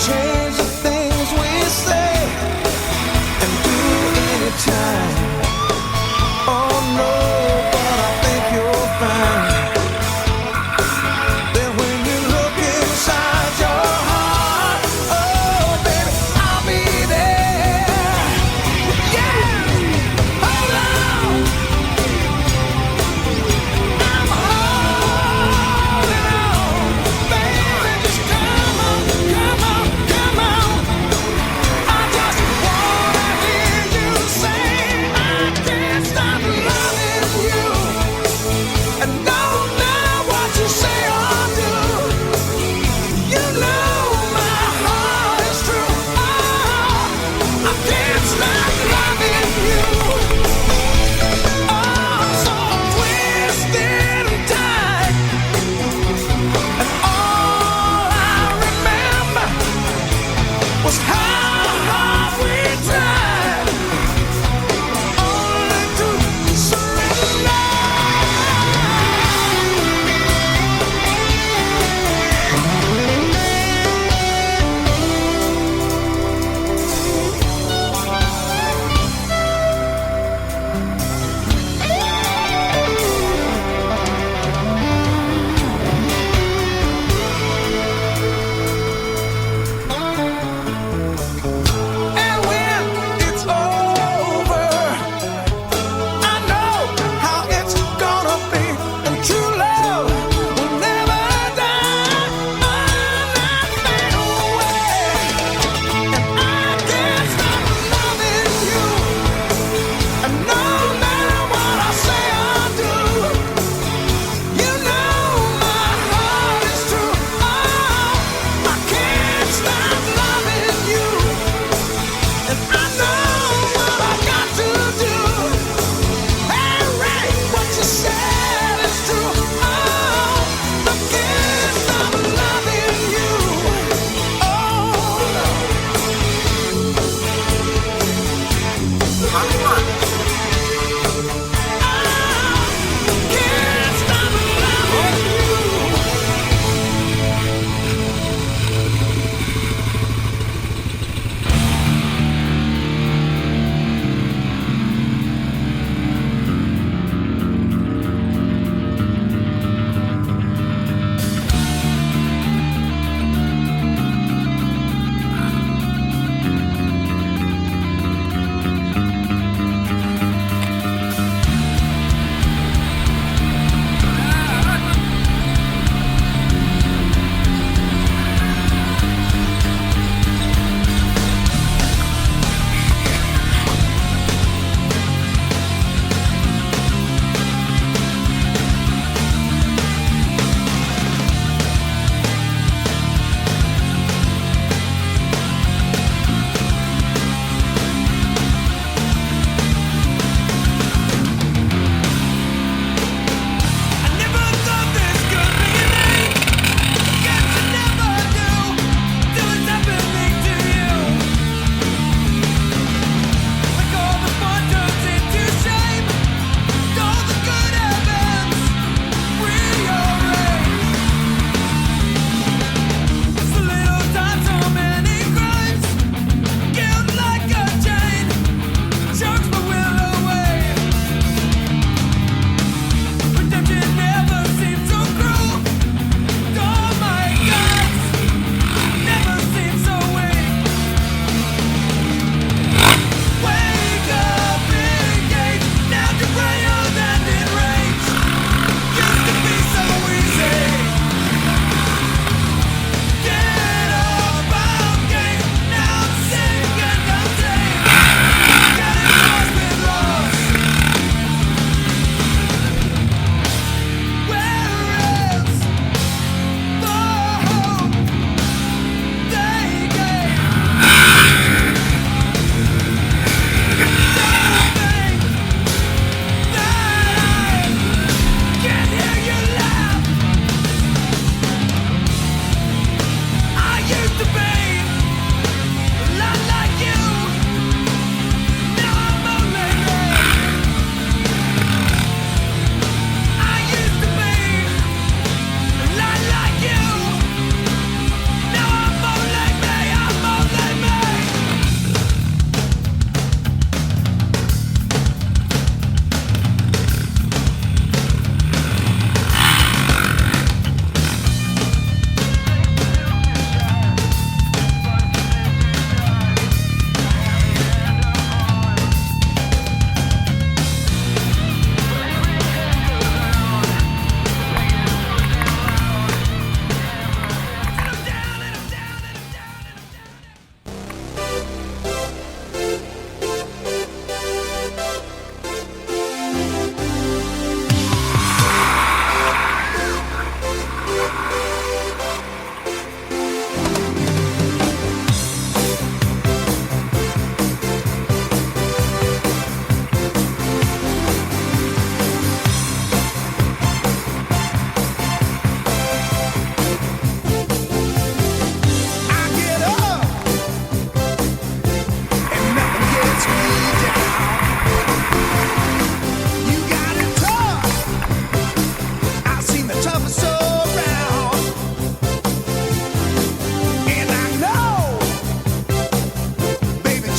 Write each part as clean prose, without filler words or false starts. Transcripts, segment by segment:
change the things we say and do anytime. Oh no, but I think you'll find that when you look inside your heart, oh baby, I'll be there. Yeah, hold on, I'm holding on, baby, just come on, come on, come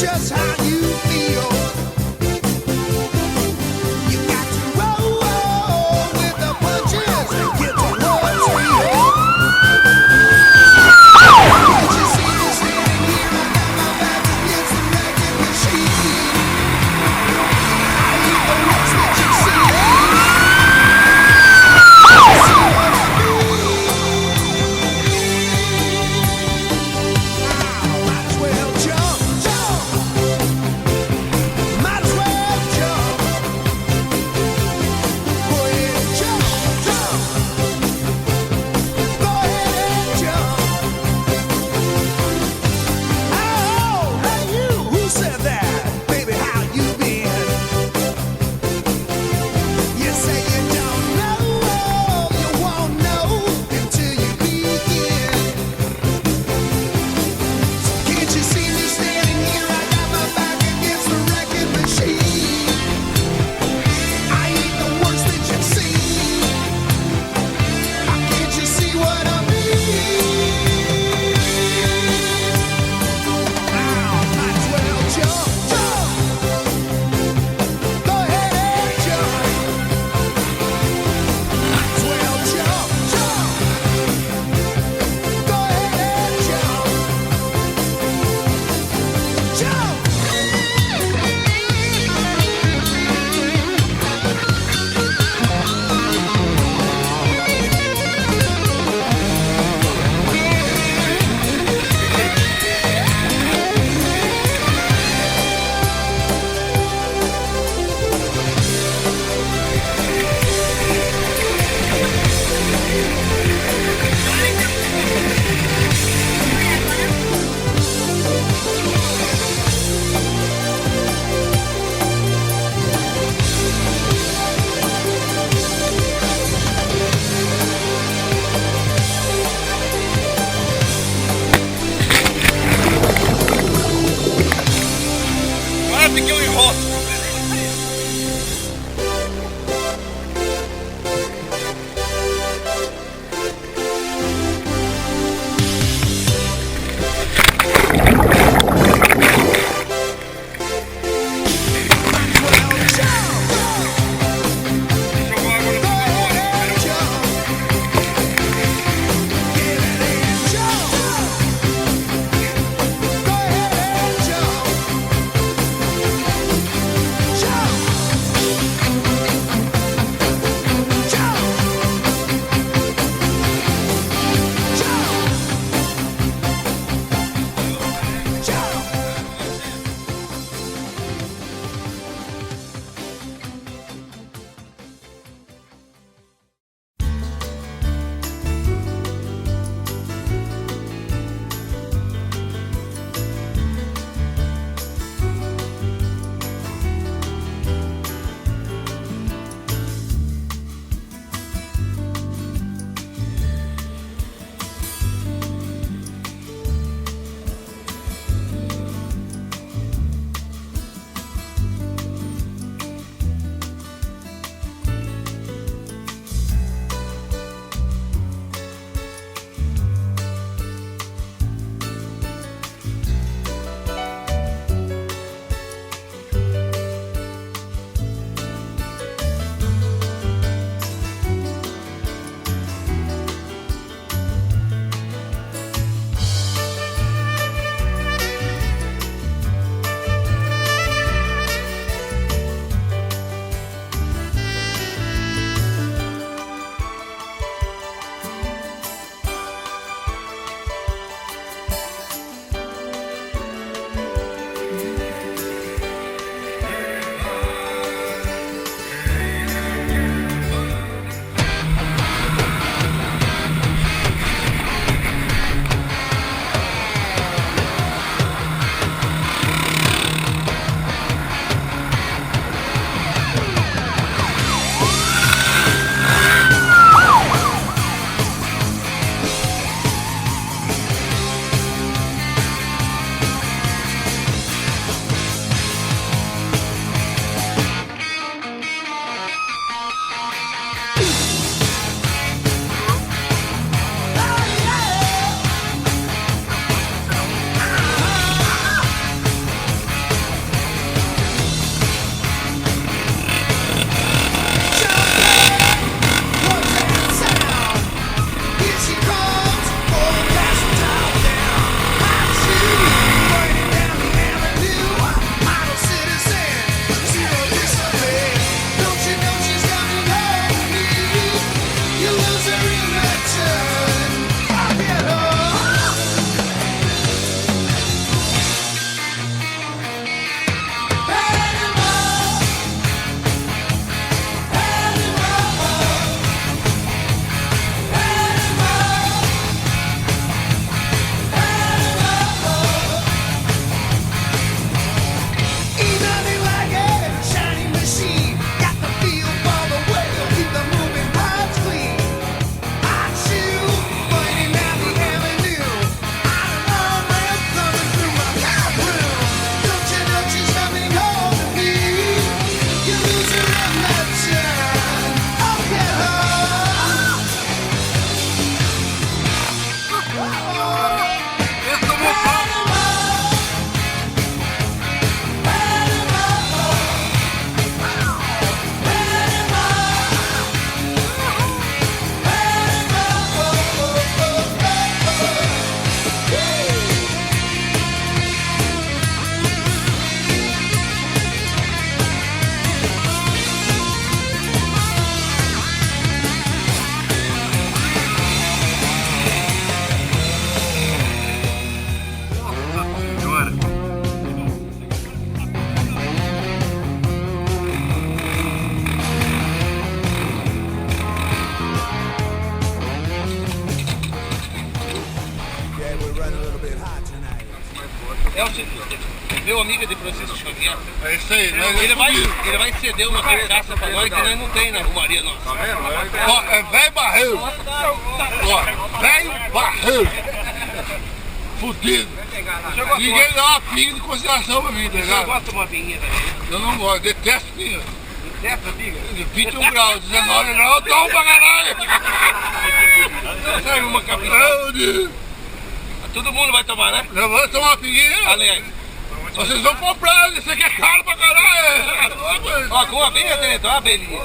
just how you feel. You got to roll with the punches and get to what's real. Can't you see me standing here? I got my back against the racket machine. I eat the rest that you see. Might as well jump, jump. É o seguinte, meu amigo de Francisco Xavier, É isso aí, né? ele vai ceder uma carcaça pra nós que nós não tem na arrumaria nossa. Ó, é velho barreiro. Ó, velho barreiro. Fudido. Ninguém dá uma pinga de consideração pra mim, tá Eu ligado? gosto de uma vinha, velho. Eu não gosto, detesto pinga. Dessa pinga? De 21 graus, 19 graus, eu tomo pra caralho. Sai uma cabeça. Meu Deus. Todo mundo vai tomar, né? Eu vou tomar uma pinguinha. Aliás. Vocês vão comprar, isso aqui é caro pra caralho. Ó, com uma benha dentro, ó a abelhinha.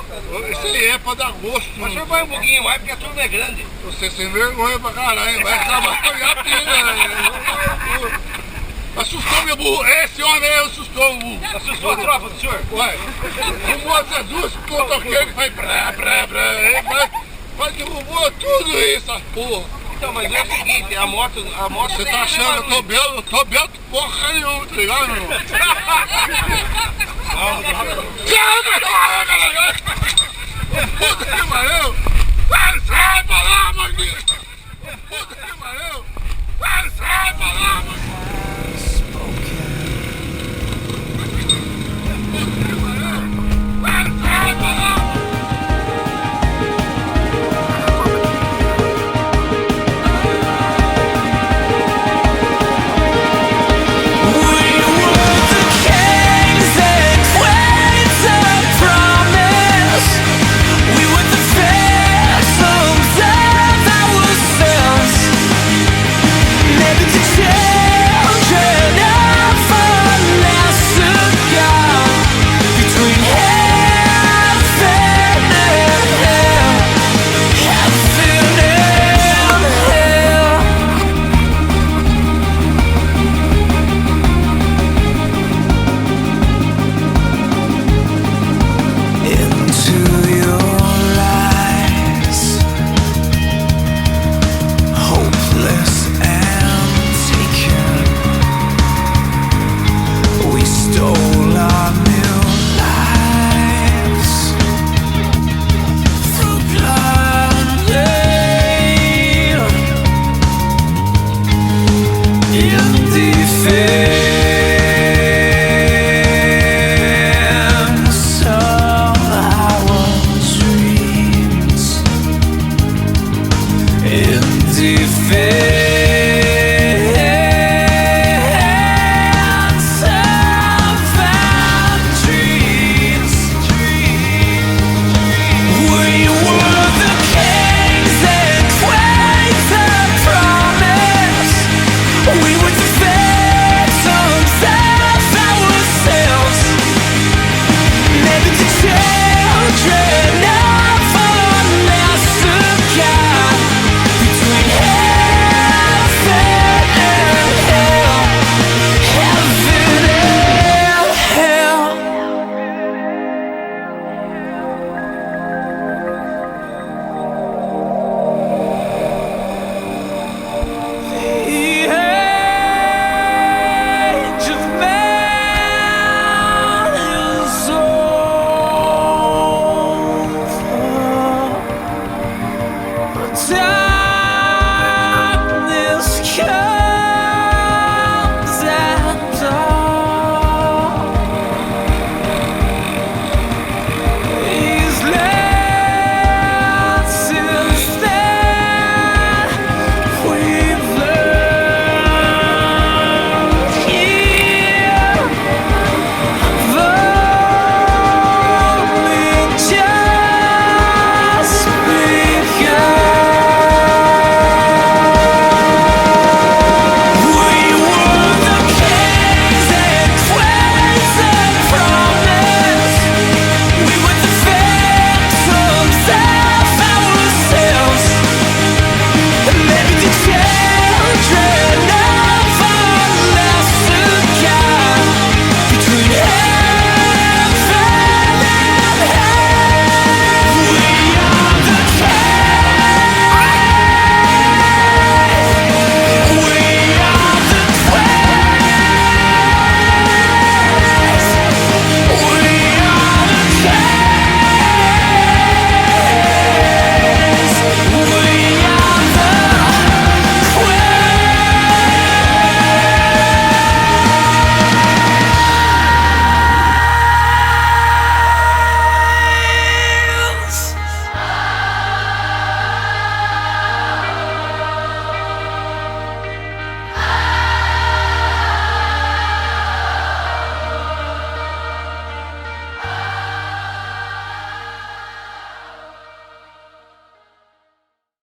Isso aí é pra dar gosto. Mas o senhor vai um pouquinho mais porque a turma é grande. Você sem vergonha pra caralho, vai trabalhar a pinga. Assustou meu burro, esse homem aí assustou o burro. Assustou a tropa do senhor? Ué, o moço é duas motoqueiros que vai ele vai derrubou tudo isso, essa porra. Então, mas é o seguinte, a moto Você tá achando que eu tô belo porra nenhuma, tá ligado, meu irmão? Calma, Calma,